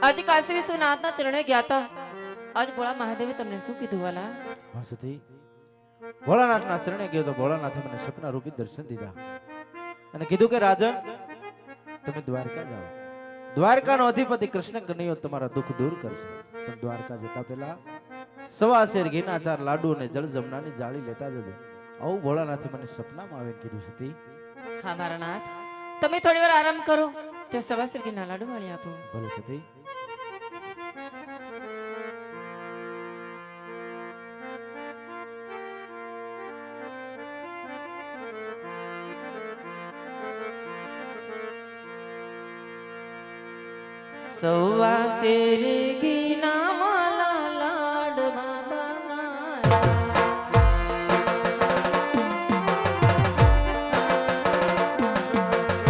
આજે કાશી વિશ્વનાથના ચરણે ગયા હતા. આજ ભોળા મહાદેવે તમને શું કીધું વાલા? હા સતી, ભોળાનાથના ચરણે ગયો તો ભોળાનાથે મને સપના રૂપી દર્શન દીધા અને કીધું કે રાજન તમે દ્વારકા જાઓ. દ્વારકાનો અધિપતિ કૃષ્ણ કનૈયો તમારા દુઃખ દૂર કરશે. પણ દ્વારકા જતા પહેલા સવા શેર ઘીના 4 લાડુ અને જળ જમનાની જાળી લેતા જજો. આવું ભોળાનાથે મને સપનામાં આવીને કીધું સતી. હા મારા નાથ, તમે થોડી વાર આરામ કરો, તે સવા શેરગીના લાડુ વાળી આપો. ભલે સતી. સવા શેરગીના વાલા લાડવા બનાયા.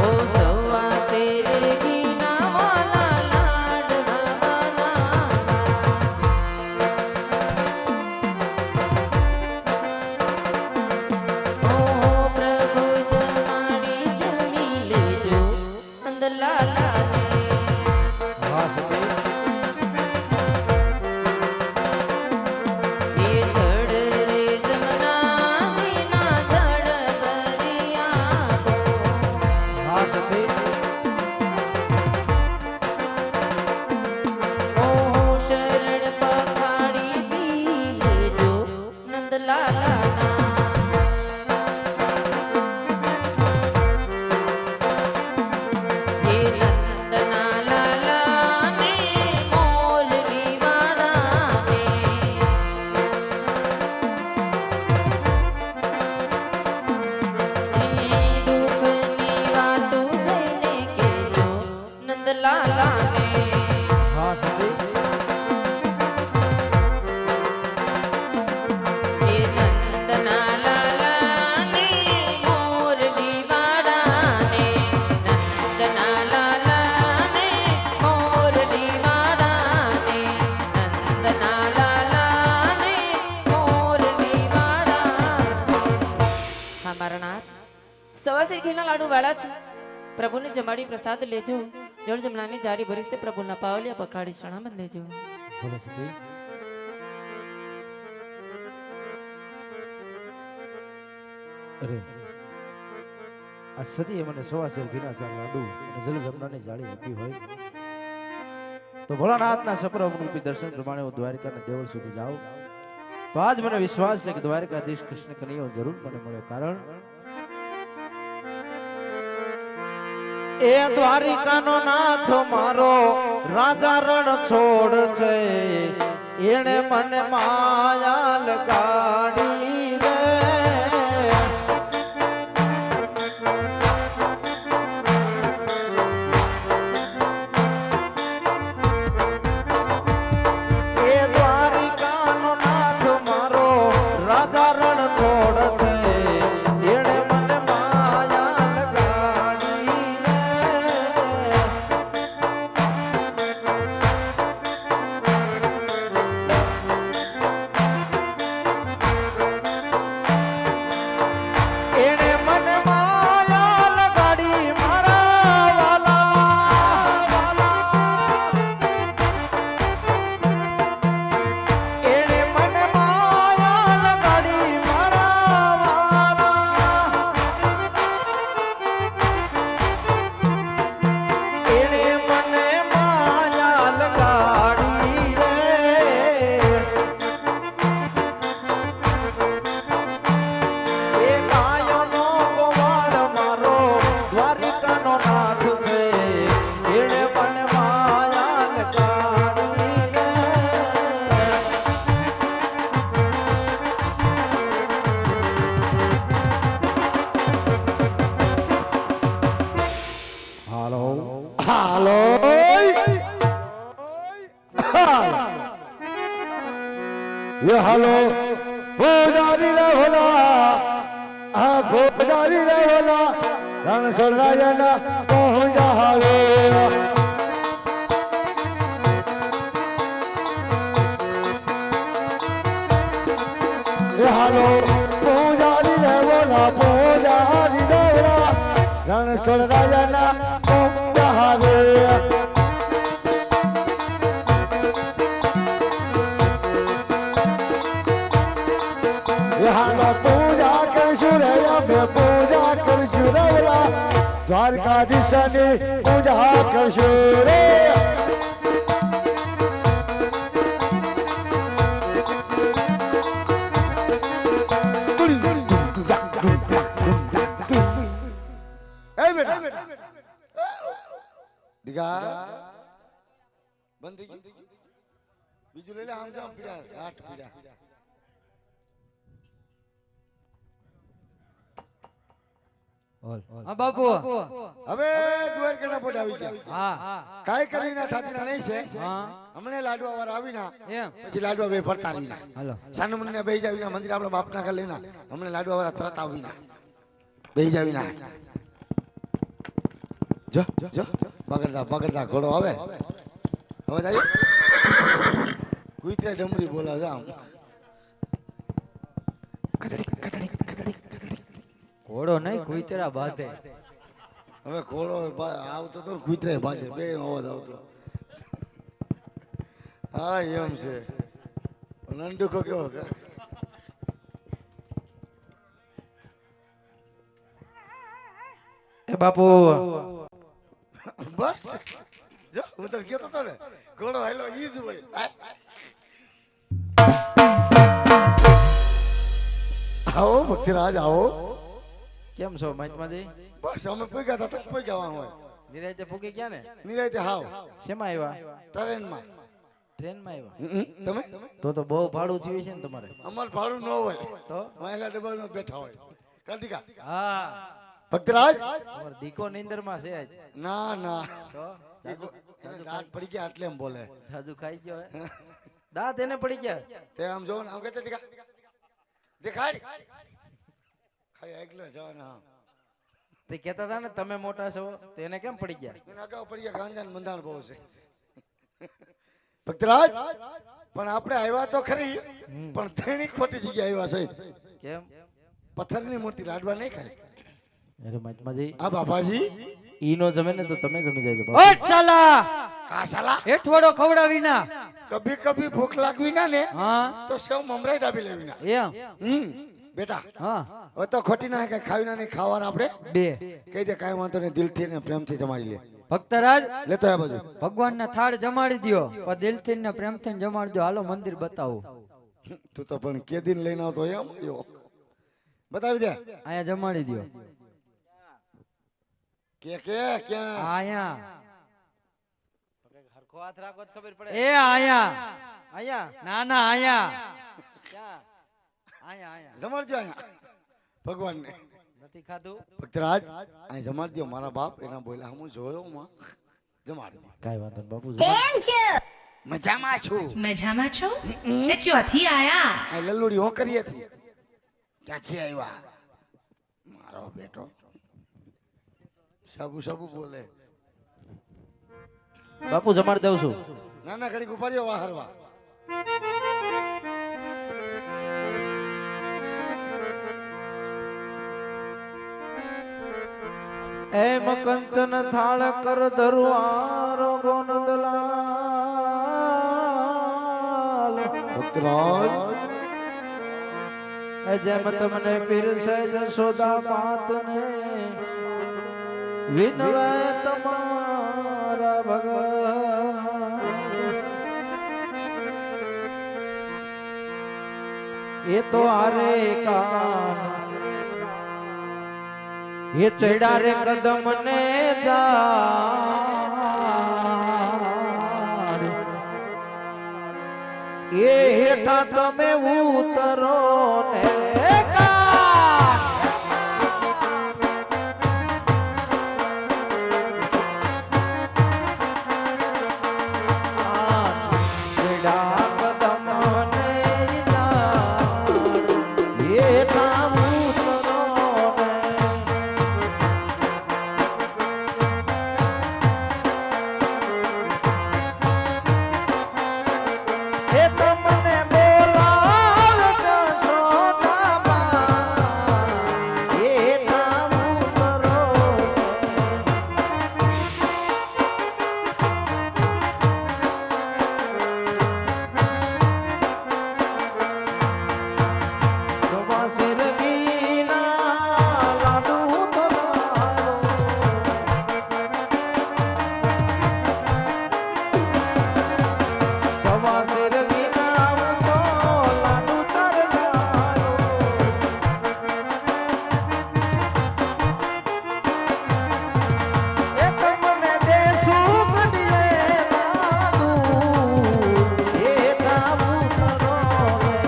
ઓ સવા શેરગીના વાલા લાડવા બનાયા. ઓ પ્રભુ જમાડી જમી લેજો નંદલાલા. લાડુ વાળા છે, પ્રભુને જમાડી પ્રસાદ લેજો. જળ જમનાની જારી ભરી છે, પ્રભુના પાવલિયા પખાડી શણામત લેજો. ભલે સતી. અરે આ સતીએ મને સવા શેર ઘીના 4 લાડુ અને જલ જમનાની જાળી આપી હોય તો ભોળાનાથના સપના રૂપી દર્શન પ્રમાણે હું દ્વારકાના દેવળ સુધી જાઉં તો આજ મને વિશ્વાસ છે કે દ્વારકાધીશ કૃષ્ણ કનૈયો જરૂર મને મળે. કારણ એ દ્વારિકાનો નાથ મારો રાજા રણ છોડ છે, એને મને માયા લગાડી રે. એ દ્વારિકાનો નાથ મારો રાજા રણ છોડ છે, એને મને માયા લગાડી રે. એને મને માયા લગાડી મારા વાલા. એને મને માયા લગાડી મારા વાલા. એને મને માયા લગાડી રે. એ કાયોનો ગોવાળ મારો દ્વારિકાનો નાથ છે, એને મને માયા લગાડી રે. હાલો હાલો ये हालो भोजारी रे भोला आ भोजारी रे भोला रण सोनाजना पहुंचा हालो ये हालो भोजारी रे भोला रण सोनाजना पहुंचा हालो દ્વારકાધીશની પૂજા કરશો રે એ બેટા દીકા બંધ થઈ ગઈ બીજું લઈ લે આમ જામ પીડા આઠ પીડા હા બાપુ હવે દ્વારકાના પોટ આવી ગયા હા કાઈ કરીને થાતીના નહીં છે હા હમણે લાડવા વાર આવીના એમ પછી લાડવા બે ફરતા આવીના હાલો સાનુ મને બેહી જાવીના મંદિર આપણા બાપના ઘર લેના હમણે લાડવા વાર તરત આવીના બેહી જાવીના જો જો પકડતા ઘોડો આવે હવે જાય કુઈતરે ડમરી બોલા જા ઘોડો નહીં કુઈતરા બાંધે હવે ઘોડો આવતો તો કુઈતરે બાંધે બે અવાજ આવતો હા એમ છે નંદુકો કેવો કે એ બાપુ બસ જો હું તો કહેતો તો ને ઘોડો હેલો ઈ જ હોય આવો ભક્તિરાજ આવો કેમ છો મહાત્માજી? બસ અમે પૂગ્યા હતા તો પૂગ્યા હોય નિરાયતે પૂગી ગયા ને? નિરાયતે હાવ શેમાં આવ્યા? ટ્રેનમાં ટ્રેનમાં આવ્યા? તમે તો બહુ ભાડું થયું છે ને તમારે? અમાર ભાડું ન હોય તો વાયલા ડબ્બામાં બેઠા હોય કાર્તિકા હા ભક્તરાજ તમારો દીકો નીંદરમાં છે આજ? ના ના તો એને દાંત પડી ગયા એટલે એમ બોલે જાજુ ખાઈ ગયો હે? દાંત એને પડી ગયા? તે આમ જો આમ કહેતા દીકા દેખાડ ખાઈ એકલો જવાના તે કહેતા હતા ને તમે મોટા છો તો એને કેમ પડી ગયા? એને અગાઉ પડી ગયા ગાંજાન બંધાણ બહુ છે ભક્તરાજ પણ આપણે આવ્યા તો ખરી પણ તેની ખોટી જગ્યાએ આવ્યા છે કેમ? પથ્થરની મૂર્તિ લાડવા નહીં ખાય અરે મહાત્માજી આ બાપાજી ઈ નો જમે ને તો તમે જમી જાયજો ઓય સાલા કા સાલા હેઠવાડો ખવડાવી ના કભી કભી ભૂખ લાગવી ના ને હા તો સેવ મમરાઈ દાબી લેવી ના એમ બેટા હા હવે તો ખોટી ના કઈ ખાવી ના નહીં ખાવાનું આપણે બે કહી દે કાંઈ વાંધો નહીં દિલથી ને પ્રેમથી જમાડી લે ભક્તરાજ લેતો આ બધું ભગવાનના થાળ જમાડી દ્યો પણ દિલથી ને પ્રેમથી જમાડી દ્યો હાલો મંદિર બતાવો તું તો પણ કે દિન લઈને આવતો એમ યો બતાવી દે અહીંયા જમાડી દ્યો કે ક્યાં અહીંયા હરખો હાથ રાખો તો ખબર પડે. એ અહીંયા અહીંયા ના ના અહીંયા ક્યાં? અહીંયા જમાડજો અહીંયા ભગવાનને નથી ખાધું? ભક્તરાજ અહીં જમાડી દો મારા બાપ એના બોલ્યા હું જોયો માં જમાડી દે કાઈ વાંધો નહીં બાપુ. મજામાં છું મજામાં છો એ ચોથી આયા આ લલ્લુડી હું કરીએ હતી ક્યાંથી આવ્યા મારો બેટો સાબુ બોલે બાપુ જમાડી દઉં છું. નાના ઘડીક ઉપાડ્યો વાહરવા એમ કંચન થાળ કર ધરુઆરો ગોનદલાલ. ભક્તરાજ જેમ તમને પીરસે જશોદા માતને વિનવે તમારા ભગત એ તો આરે કાન એ ચડા રે કદમ ને જા એ હેઠા તમે ઉતરો ને એ તમને બોલાવે જશોદા પાસે રવીના હું તો લાડુ તાર લાડુ. એ તમને દેશું ઘડીએ લાડુ, એ ઠાવું કરો રે.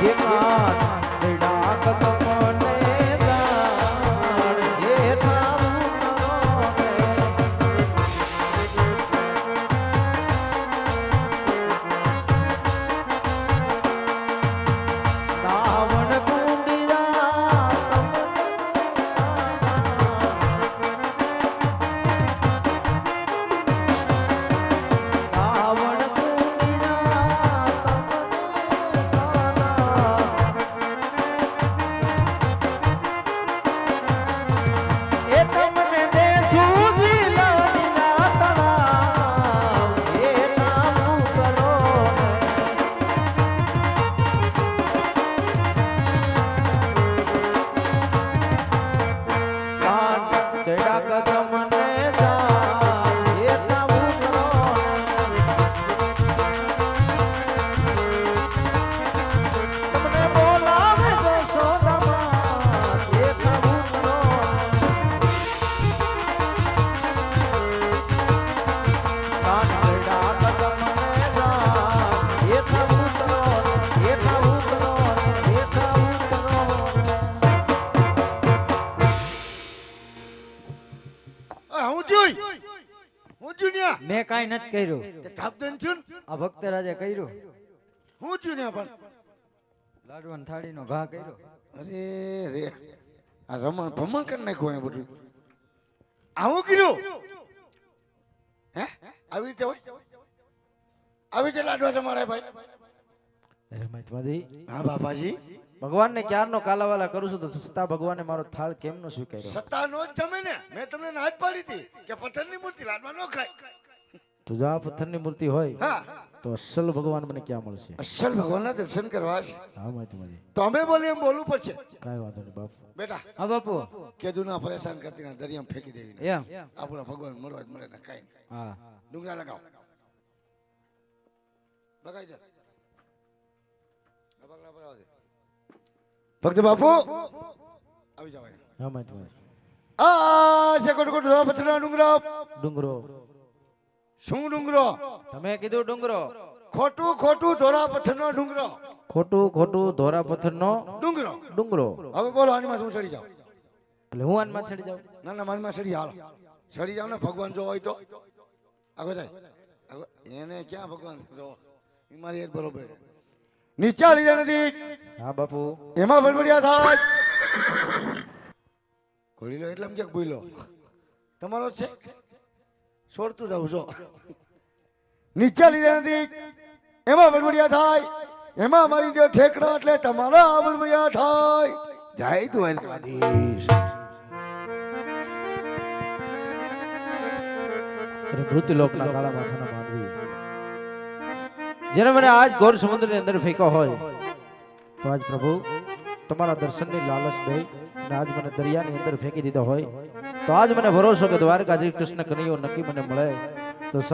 એ કાન ચડા કદમને દાણ, એ ઠાવું કરો રે. રાવણ કુંડિયા રાવણ કુંડિયા એ તમને દેશું જીલા લીલા તળાવ, એ નામું કરો રે. કાન ચડા કદમને જાન, એ નામું કરો રે. તમને બોલાવે જશોદામાં, એ નામું કરો રે. કાન ચડા કદમને જાન, એ નામું કરો રે. એ નામું કરો રે. એ નામું કરો રે. હું જોઈ હું જુન્યા મેં કાંઈ નથી કર્યું. તે થાપદન છું આ ભક્તરાજે કર્યું. હું જુન્યા પણ લાડવાની થાળીનો ઘા કર્યો. અરે રે આ રમણ ભમણ કરી નાખ્યું એ બધું આવું કર્યું હે આવી રીતે હોય આવી રીતે લાડવા તમારા ભાઈ અરે મહેતમાજી, હા બાપાજી ભગવાનને ક્યારનો કાલાવાલા કરું છું તો છતાં ભગવાને મારો થાળ કેમ નો સ્વીકાર્યો? સત્તાનો જ જમે ને મેં તમને ના જ પાડી હતી કે પથ્થરની મૂર્તિ લાડવા ન ખાય તો જો આ પથ્થરની મૂર્તિ હોય હા તો અસલ ભગવાન મને ક્યાં મળશે? અસલ ભગવાનના દર્શન કરવા છે હા મહેતમાજી, તો અમે બોલીએ એમ બોલવું પડશે કાંઈ વાંધો નહીં બાપુ. બેટા હા બાપુ. કેદુના પરેશાન કરતી ના દરિયામાં ફેંકી દેવી એમ આપણા ભગવાન મળવા જ મળે ને કાંઈ નહીં. હા. ડુંગરા લગાવો લગાઈ દે ભક્ત બાપુ આવી જાવ અહીંયા. હા મહેતમાજી. આ છે કોટ કોટ ધોળા પથ્થરના ડુંગરો ડુંગરો, શું ડુંગરો તમે કીધું ડુંગરો. ખોટું ખોટું ધોળા પથ્થરનો ડુંગરો ખોટું ખોટું ધોરા પથ્થરનો ડુંગરો ડુંગરો. હવે બોલો આની શું ચડી જાવ એટલે હું આનમાં ચડી જાઉં? ના ના માનમાં ચડી હાલ ચડી જાવ ને ભગવાન જો હોય તો આગળ જાય એને ક્યાં ભગવાન જો એ મારી એક બરોબર નીચા લીધા નથી હા બાપુ. એમાં બળબડિયા થાય ખોલી લો એટલે એમ ક્યાંક બોલો તમારો જ છે છોડતું જાઉં છો નીચા લીધા નથી એમાં બળબડિયા થાય એમાં મારી જે ઠેકડા એટલે તમારા બળબડિયા થાય જય દ્વારકાધીશ. અને મૃત્યુલોકના કાળા માથાના માનવી જેને મને આજ ઘોર સમુદ્રની અંદર ફેંક્યો હોય તો આજ પ્રભુ તમારા દર્શનની લાલચ દઈ અને આજ મને દરિયાની અંદર ફેંકી દીધો હોય તો આજ મને ભરોસો કે દ્વારકાજી કૃષ્ણ કનૈયો નક્કી મને મળે